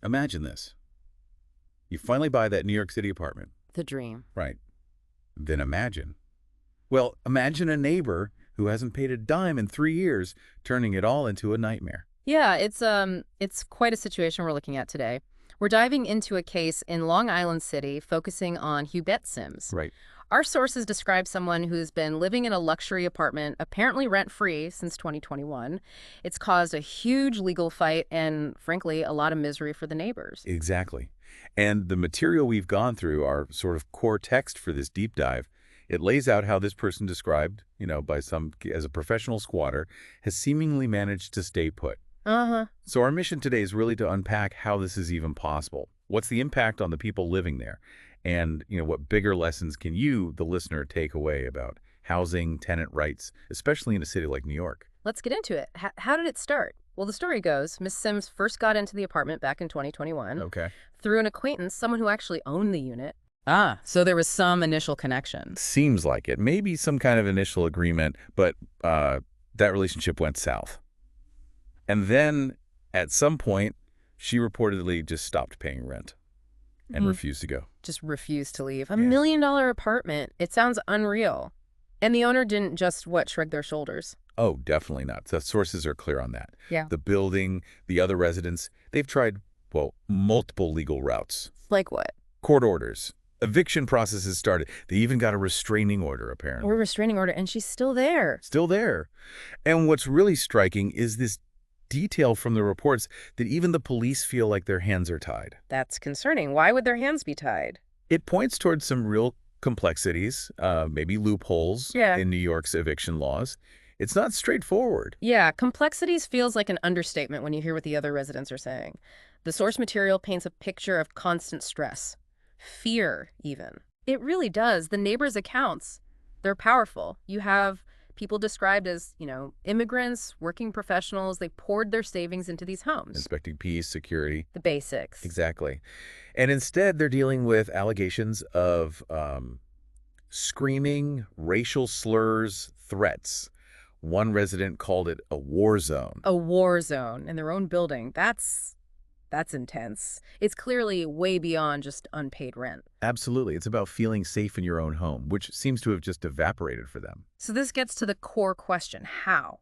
Imagine this. You finally buy that New York City apartment. The dream. Right. Then imagine a neighbor who hasn't paid a dime in 3 years, turning it all into a nightmare. Yeah, it's quite a situation we're looking at today. We're diving into a case in Long Island City focusing on Hubert Sims. Right. Our sources describe someone who's been living in a luxury apartment, apparently rent-free since 2021. It's caused a huge legal fight and, frankly, a lot of misery for the neighbors. Exactly. And the material we've gone through, our sort of core text for this deep dive, it lays out how this person described, by some as a professional squatter, has seemingly managed to stay put. Uh-huh. So our mission today is really to unpack how this is even possible. What's the impact on the people living there? And, what bigger lessons can you, the listener, take away about housing, tenant rights, especially in a city like New York? Let's get into it. How did it start? Well, the story goes, Miss Sims first got into the apartment back in 2021 Okay. through an acquaintance, someone who actually owned the unit. Ah, so there was some initial connection. Seems like it. Maybe some kind of initial agreement, but that relationship went south. And then, at some point, she reportedly just stopped paying rent and refused to go. Just refused to leave. A Yeah. $1 million apartment. It sounds unreal. And the owner didn't just, shrug their shoulders. Oh, definitely not. The sources are clear on that. Yeah. The building, the other residents, they've tried, multiple legal routes. Like what? Court orders. Eviction processes started. They even got a restraining order, apparently. Or restraining order, and she's still there. Still there. And what's really striking is this detail from the reports that even the police feel like their hands are tied. That's concerning. Why would their hands be tied? It points towards some real complexities, maybe loopholes Yeah. in New York's eviction laws. It's not straightforward. Yeah, complexities feels like an understatement when you hear what the other residents are saying. The source material paints a picture of constant stress. Fear, even. It really does. The neighbors' accounts, they're powerful. You have people described as, immigrants, working professionals. They poured their savings into these homes. Inspecting peace, security. The basics. Exactly. And instead, they're dealing with allegations of screaming, racial slurs, threats. One resident called it a war zone. A war zone in their own building. That's intense. It's clearly way beyond just unpaid rent. Absolutely. It's about feeling safe in your own home, which seems to have just evaporated for them. So this gets to the core question, how?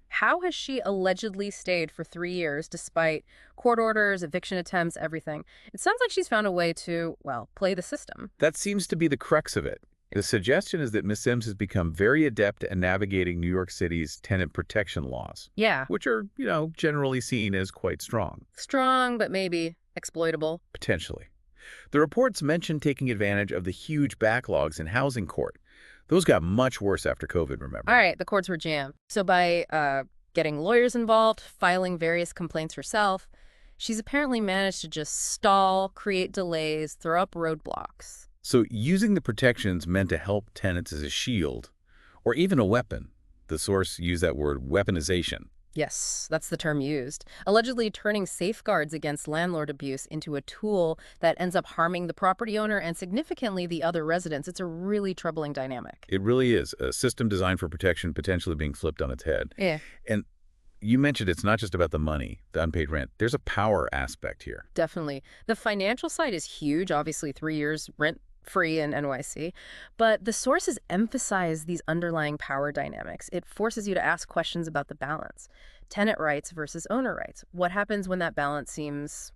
How has she allegedly stayed for 3 years despite court orders, eviction attempts, everything? It sounds like she's found a way to, play the system. That seems to be the crux of it. The suggestion is that Ms. Sims has become very adept at navigating New York City's tenant protection laws, Yeah. which are, generally seen as quite strong. Strong, but maybe exploitable. Potentially. The reports mention taking advantage of the huge backlogs in housing court. Those got much worse after COVID, remember? All right, the courts were jammed. So by getting lawyers involved, filing various complaints herself, she's apparently managed to just stall, create delays, throw up roadblocks. So using the protections meant to help tenants as a shield, or even a weapon. The source used that word, weaponization. Yes, that's the term used. Allegedly turning safeguards against landlord abuse into a tool that ends up harming the property owner and significantly the other residents. It's a really troubling dynamic. It really is. A system designed for protection potentially being flipped on its head. Yeah. And you mentioned it's not just about the money, the unpaid rent. There's a power aspect here. Definitely. The financial side is huge, obviously 3 years rent-free in NYC, but the sources emphasize these underlying power dynamics. It forces you to ask questions about the balance. Tenant rights versus owner rights. What happens when that balance seems,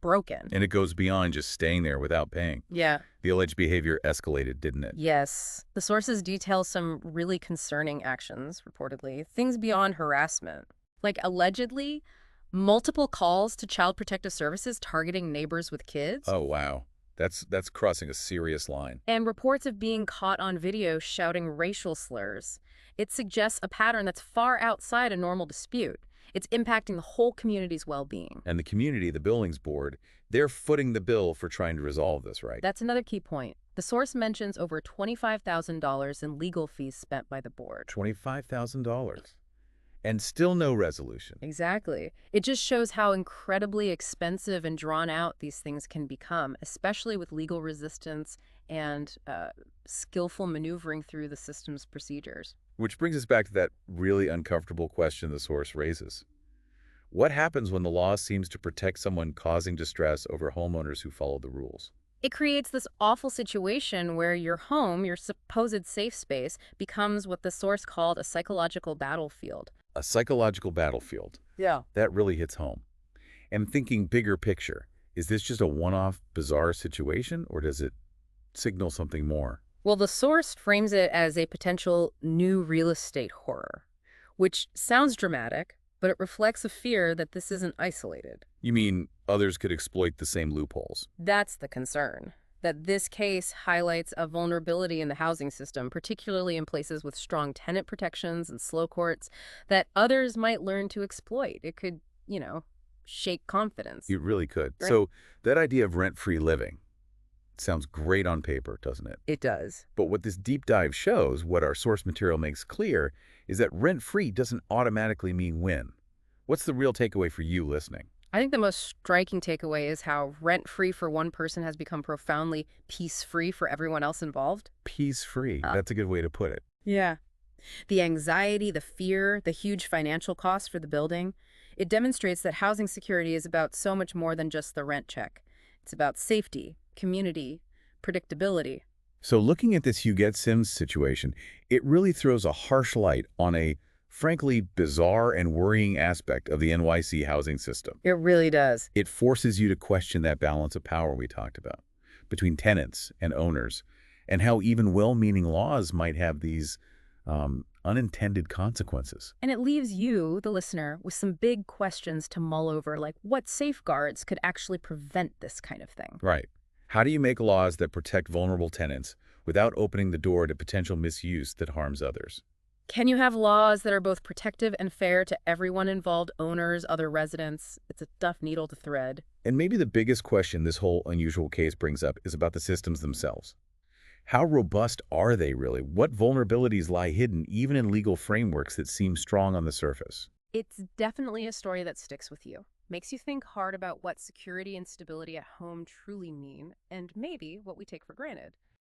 broken? And it goes beyond just staying there without paying. Yeah. The alleged behavior escalated, didn't it? Yes. The sources detail some really concerning actions, reportedly. Things beyond harassment. Like, allegedly, multiple calls to Child Protective Services targeting neighbors with kids. Oh, wow. That's crossing a serious line. And reports of being caught on video shouting racial slurs. It suggests a pattern that's far outside a normal dispute. It's impacting the whole community's well-being. And the community, the buildings board, they're footing the bill for trying to resolve this, right? That's another key point. The source mentions over $25,000 in legal fees spent by the board. $25,000. And still no resolution. Exactly. It just shows how incredibly expensive and drawn out these things can become, especially with legal resistance and skillful maneuvering through the system's procedures. Which brings us back to that really uncomfortable question the source raises. What happens when the law seems to protect someone causing distress over homeowners who follow the rules? It creates this awful situation where your home, your supposed safe space, becomes what the source called a psychological battlefield. A psychological battlefield. Yeah. That really hits home. And thinking bigger picture, is this just a one-off bizarre situation, or does it signal something more? Well, the source frames it as a potential new real estate horror, which sounds dramatic, but it reflects a fear that this isn't isolated. You mean others could exploit the same loopholes? That's the concern. That this case highlights a vulnerability in the housing system, particularly in places with strong tenant protections and slow courts, that others might learn to exploit. It could, shake confidence. It really could. Right. So that idea of rent-free living sounds great on paper, doesn't it? It does. But what this deep dive shows, what our source material makes clear, is that rent-free doesn't automatically mean win. What's the real takeaway for you listening? I think the most striking takeaway is how rent-free for one person has become profoundly peace-free for everyone else involved. Peace-free. That's a good way to put it. Yeah. The anxiety, the fear, the huge financial cost for the building, it demonstrates that housing security is about so much more than just the rent check. It's about safety, community, predictability. So looking at this Huguette Sims situation, it really throws a harsh light on a, frankly, bizarre and worrying aspect of the NYC housing system. It really does. It forces you to question that balance of power we talked about between tenants and owners, and how even well-meaning laws might have these unintended consequences. And it leaves you, the listener, with some big questions to mull over, like what safeguards could actually prevent this kind of thing? Right. How do you make laws that protect vulnerable tenants without opening the door to potential misuse that harms others? Can you have laws that are both protective and fair to everyone involved, owners, other residents? It's a tough needle to thread. And maybe the biggest question this whole unusual case brings up is about the systems themselves. How robust are they really? What vulnerabilities lie hidden even in legal frameworks that seem strong on the surface? It's definitely a story that sticks with you. Makes you think hard about what security and stability at home truly mean, and maybe what we take for granted.